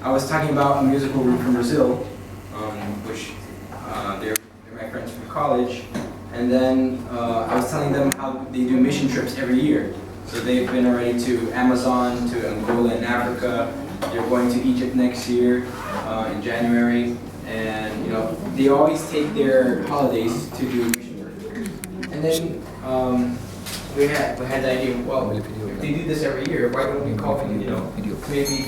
I was talking about a musical group from Brazil, which they're my friends from college, and then I was telling them how they do mission trips every year. So they've been already to Amazon, to Angola in Africa. They're going to Egypt next year in January, and they always take their holidays to do mission work. And then we had the idea, well, if they do this every year, why don't we call them, maybe do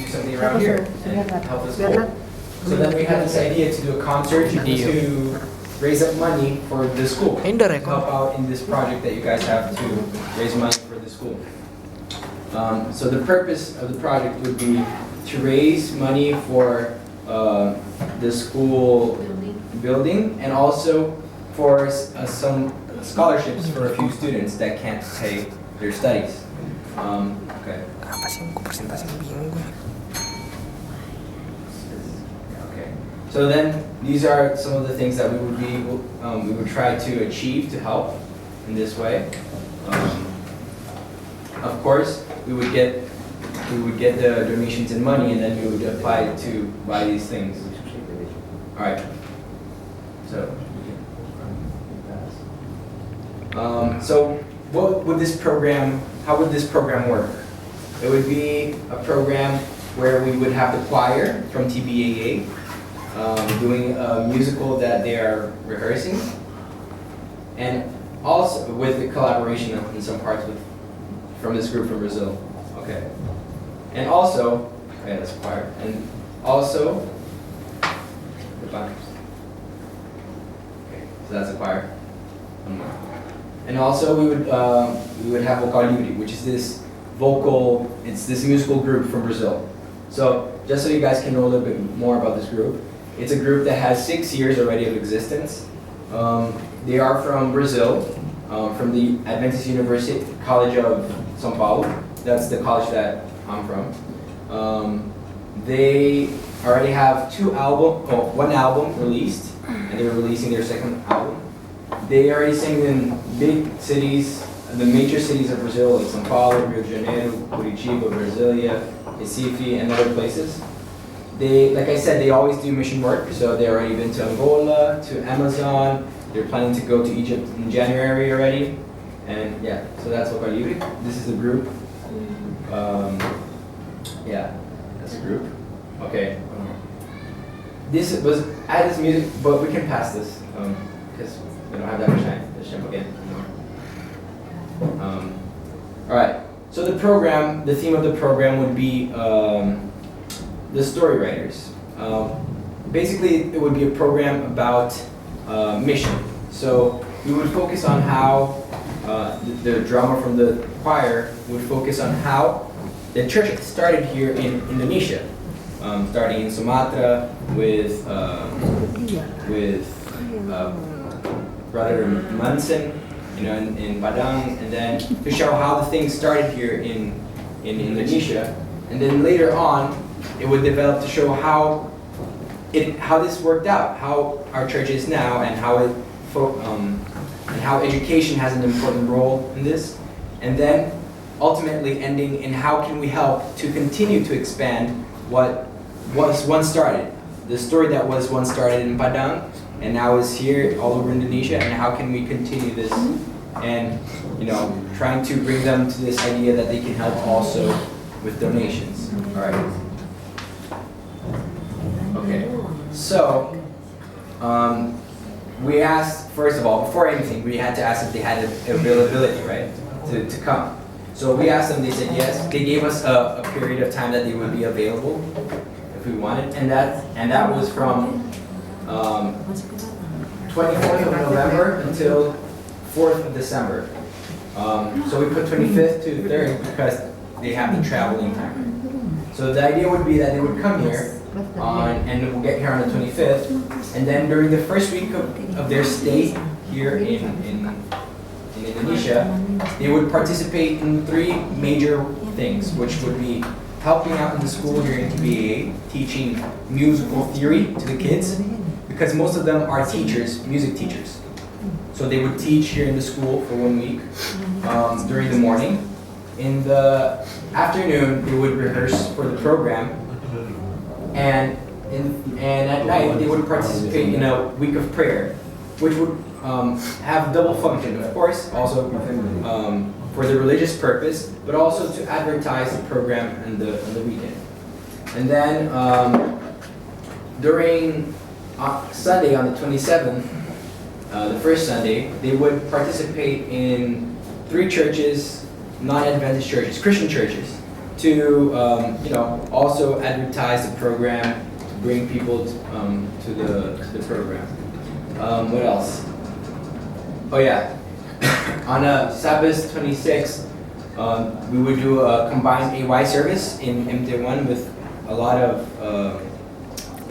something around here and help the school? So then we had this idea to do a concert to raise up money for the school, to help out in this project that you guys have to raise money for the school. So the purpose of the project would be to raise money for the school building and also for some scholarships for a few students that can't pay their studies. Okay. Okay. So then these are some of the things that we would try to achieve to help in this way. Of course, we would get the donations in money, and then we would apply it to buy these things. All right. So. So what would this program? How would this program work? It would be a program where we would have the choir from TBAA doing a musical that they are rehearsing, and also with the collaboration in some parts from this group from Brazil. Okay. And also, okay, that's choir. And also, the banners. Okay, so that's a choir. And also, we would have Vocal Livre, which is this musical group from Brazil. So just so you guys can know a little bit more about this group, it's a group that has 6 years already of existence. They are from Brazil, from the Adventist University College of São Paulo. That's the college that I'm from. They already have one album released, and they're releasing their second album. They already sing in big cities, the major cities of Brazil, like São Paulo, Rio de Janeiro, Curitiba, Brasilia, Recife, and other places. Like I said, they always do mission work, so they've already been to Angola, to Amazon. They're planning to go to Egypt in January already. And yeah, so that's Vocal Livre. This is the group. Yeah, that's the group. Okay. This was add this music, but we can pass this because we don't have that much time. Let's jump again. All right. So the theme of the program would be the story writers. Basically, it would be a program about mission. So we would focus on how the drama from the choir would focus on how the church started here in Indonesia, starting in Sumatra with Brother Manson, in Padang, and then to show how the things started here in Indonesia, and then later on it would develop to show how this worked out, how our church is now, and how education has an important role in this, and then ultimately ending in how can we help to continue to expand what was once started, the story that was once started in Padang and now is here all over Indonesia, and how can we continue this, and trying to bring them to this idea that they can help also with donations. All right. Okay. So we asked, first of all, before anything, we had to ask if they had availability, right, to come. So we asked them, they said yes. They gave us a period of time that they would be available if we wanted, and that was from 24th of November until 4th of December. So we put 25th to 3rd because they have the traveling time. So the idea would be that they would come here and we'll get here on the 25th, and then during the first week of their stay here in Indonesia, they would participate in 3 major things, which would be helping out in the school here in TBAA, teaching musical theory to the kids, because most of them are teachers, music teachers. So they would teach here in the school for 1 week during the morning. In the afternoon, they would rehearse for the program. and at night they would participate in a week of prayer, which would have double function, of course, also for the religious purpose, but also to advertise the program on the weekend. And then during Sunday on the 27th, the first Sunday, they would participate in 3 churches, non-Adventist churches, Christian churches, to also advertise the program, to bring people to the program. What else? Oh yeah, on Sabbath 26, we would do a combined AY service in MT1 with a lot of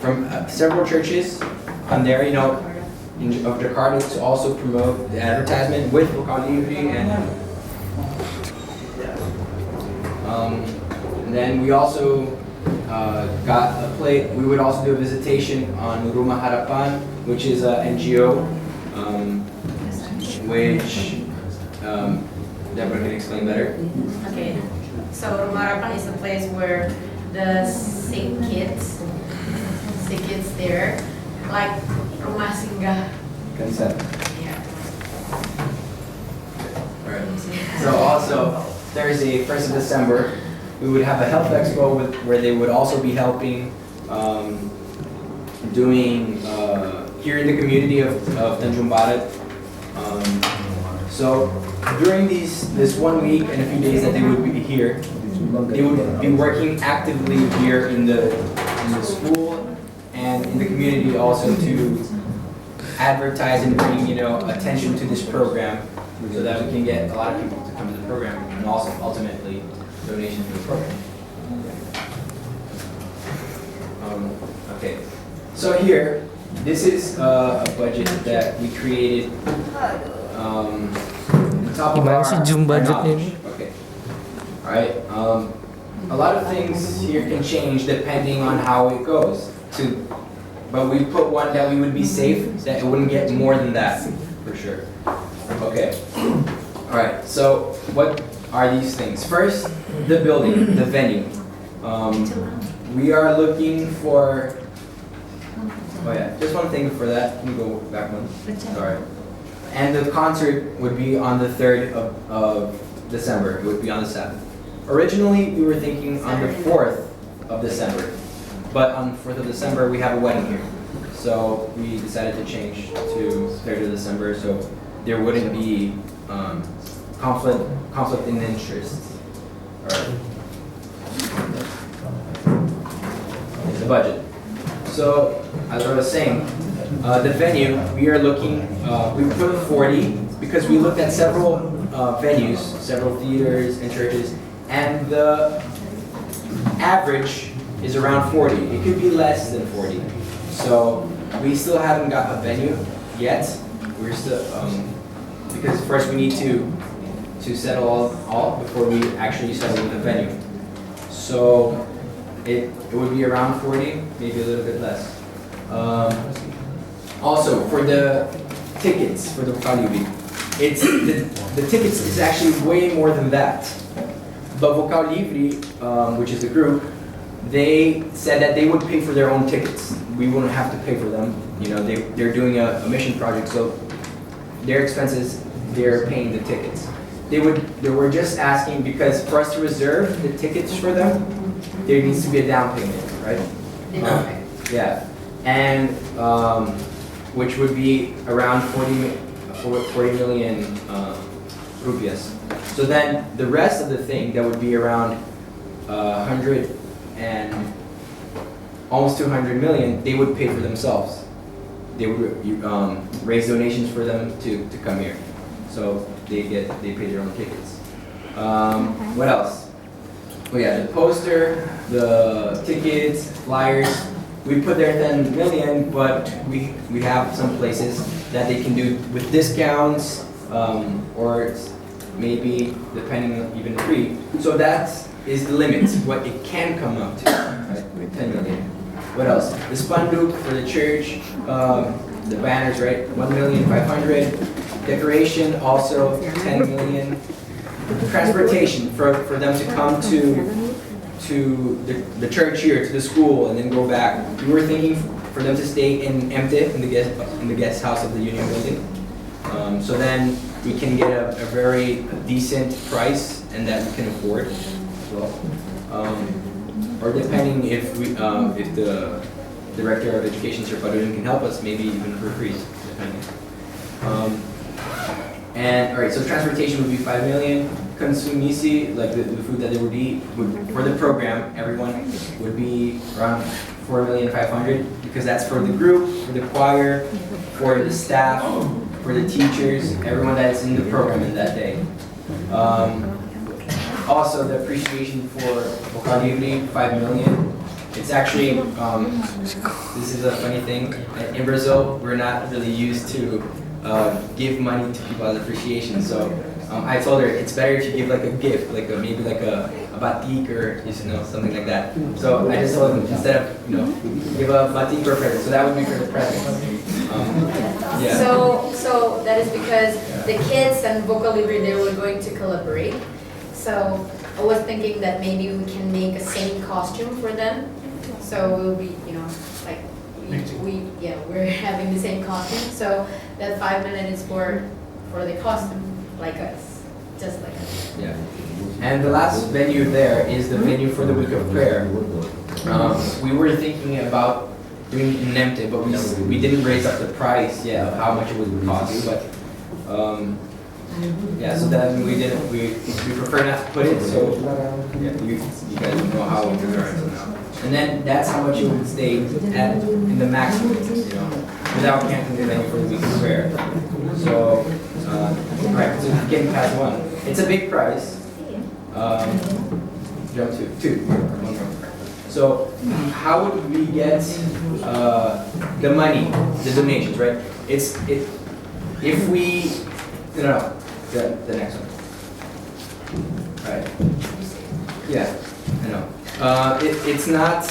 from several churches on there, of Jakarta, to also promote the advertisement with Vocal Livre and then we also got a play. We would also do a visitation on Rumah Harapan, which is an NGO, which Deborah can explain better. Okay, so Rumah Harapan is a place where the sick kids there, like Rumah Singgah. Concept. Yeah. Alright. So also Thursday, 1st of December, we would have a health expo where they would also be helping doing here in the community of Tanjung Barat. So during this 1 week and a few days that they would be here, they would be working actively here in the school and in the community also to advertise and bring attention to this program, so that we can get a lot of people to come to the program and also ultimately donations to the program. Okay, so here, this is a budget that we created on top of our knowledge. Okay, all right. A lot of things here can change depending on how it goes. But we put one that we would be safe, that it wouldn't get more than that, for sure. Okay. All right. So what are these things? First, the building, the venue. We are looking for. Oh yeah, just one thing for that. Can you go back one? Sorry. And the concert would be on the 3rd of December. It would be on the 7th. Originally, we were thinking on the 4th of December. But on 4th of December, we have a wedding here. So we decided to change to 3rd of December so there wouldn't be conflict in interest. All right. The budget. So, as I was saying, the venue, we are looking, we put 40 because we looked at several venues, several theaters and churches, and the average is around 40. It could be less than 40. So we still haven't got a venue yet. We're still because first we need to settle all before we actually settle with a venue. So it would be around 40, maybe a little bit less. Also for the tickets for the Vocal Livre, it's the tickets is actually way more than that. But Vocal Livre, which is a group, they said that they would pay for their own tickets. We wouldn't have to pay for them. They're doing a mission project, so their expenses, they're paying the tickets. They were just asking because for us to reserve the tickets for them, there needs to be a down payment, right? Yeah, and which would be around 40 million rupias. So then the rest of the thing, that would be around 100 and almost 200 million, they would pay for themselves. They would raise donations for them to come here. So they pay their own tickets. What else? Oh yeah, the poster, the tickets, flyers. We put there 10 million, but we have some places that they can do with discounts, or maybe depending on even free. So that is the limit, what it can come up to, right? 10 million. What else? The spanduk for the church, the banners, right? 1,500,000. Decoration, also 10 million. Transportation for them to come to to the church here, to the school, and then go back. We were thinking for them to stay in MTIP, in the guest house of the Union Building. So then we can get a very decent price and that we can afford as well. Or depending if the Director of Education, Sir Padurin, can help us, maybe even for free, depending. And all right, so transportation would be 5 million. Consumisi, like the food that they would eat, for the program, everyone would be around 4,500,000 because that's for the group, for the choir, for the staff, for the teachers, everyone that's in the program in that day. Also, the appreciation for Vocal Libre, 5 million. It's actually, this is a funny thing. In Brazil, we're not really used to give money to people as appreciation. So I told her it's better if you give like a gift, like maybe like a batik or something like that. So I just told them instead of give a batik or a present. So that would be for the present. Yeah. So that is because the kids and Vocal Libre, they were going to collaborate. So I was thinking that maybe we can make a same costume for them. So we'll be, like we're having the same costume. So that 5 million is for the costume, like us, just like us. Yeah. And the last venue there is the venue for the week of prayer. We were thinking about doing an empty, but we didn't raise up the price yet of how much it would cost. But so then we didn't. We prefer not to put it. So yeah, you guys know how it goes right now. And then that's how much it would stay in the maximum, without canceling the venue for the week of prayer. So, right, so getting past one. It's a big price. Jump to two. One more. So, how would we get the money, the donations, right? If we, the next one. Right. Yeah, I know. It's not,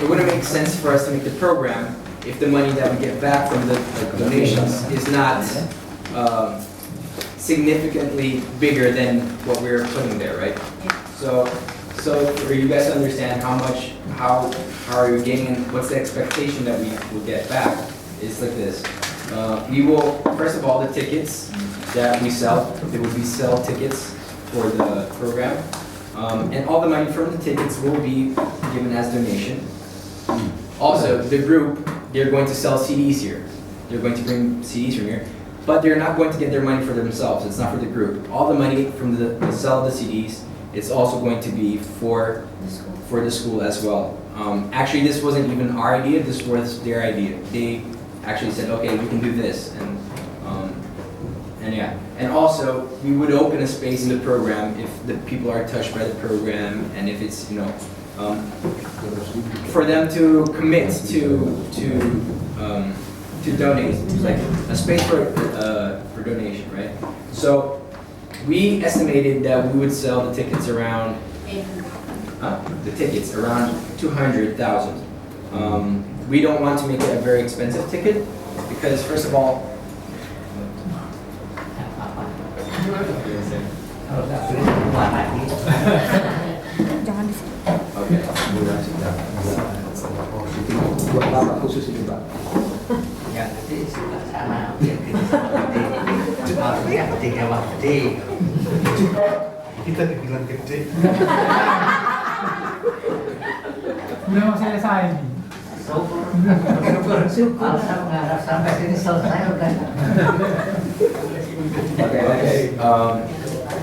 it wouldn't make sense for us to make the program if the money that we get back from the donations is not significantly bigger than what we're putting there, right? So for you guys to understand how are you getting, what's the expectation that we will get back, is like this. We will, first of all, the tickets that we sell, there will be sell tickets for the program. And all the money from the tickets will be given as donation. Also, the group, they're going to sell CDs here. They're going to bring CDs from here, but they're not going to get their money for themselves. It's not for the group. All the money from the sell of the CDs, it's also going to be for the school as well. Actually, this wasn't even our idea. This was their idea. They actually said, okay, we can do this, and yeah. And also, we would open a space in the program if the people are touched by the program, and if it's, for them to commit to donate, like a space for donation, right? So we estimated that we would sell the tickets around 200,000. We don't want to make it a very expensive ticket because, first of all, okay. Buat bapak khusus ini Pak. Ya, nanti sebelah sana biar kita sama yang gede wah gede. Kita dibilang gede. Belum selesai nih. Syukur saya mengharap sampai sini selesai udah. Okay.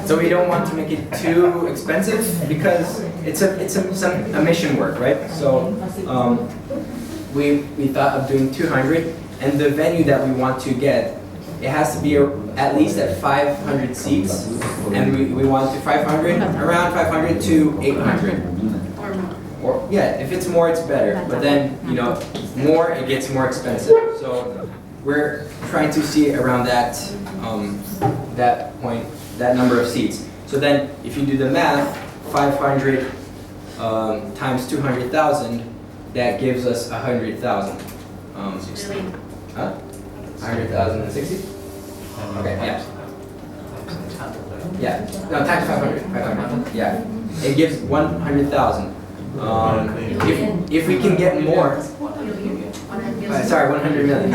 So we don't want to make it too expensive because it's a mission work, right? So we thought of doing 200, and the venue that we want to get, it has to be at least at 500 seats, and we want to around 500 to 800. Or yeah, if it's more, it's better. But then more, it gets more expensive. So we're trying to see around that point, that number of seats. So then, if you do the math, 500 times 200,000, that gives us 100,000. 100,060? Okay, yeah. Yeah, no, times 500, yeah. it gives 100,000. If we can get more, sorry, 100 million.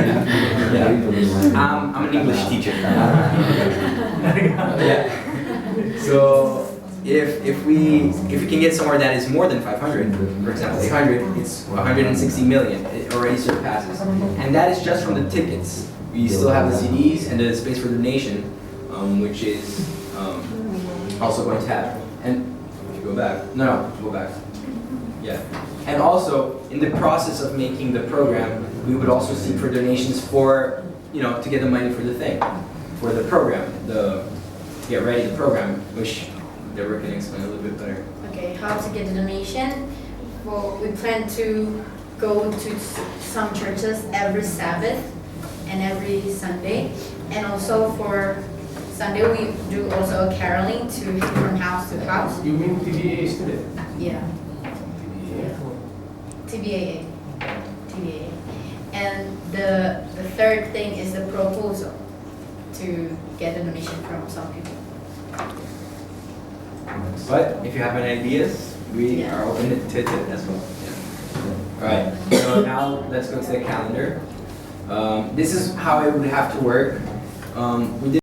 Yeah. I'm an English teacher. Yeah. So if we can get somewhere that is more than 500, for example, 800, it's 160 million. It already surpasses, and that is just from the tickets. We still have the CDs and the space for donation, which is also going to happen. And if you go back, no, go back. Yeah. And also, in the process of making the program, we would also seek for donations for, to get the money for the thing, for the program, to get ready the program, which Deborah can explain a little bit better. Okay, how to get the donation? Well, we plan to go to some churches every Sabbath and every Sunday, and also for Sunday we do also a caroling from house to house. You mean TBA student? Yeah. TBAA. TBAA. And the third thing is the proposal to get a donation from some people. But if you have any ideas, we are open to it as well. Yeah. All right. So now let's go to the calendar. This is how it would have to work. We did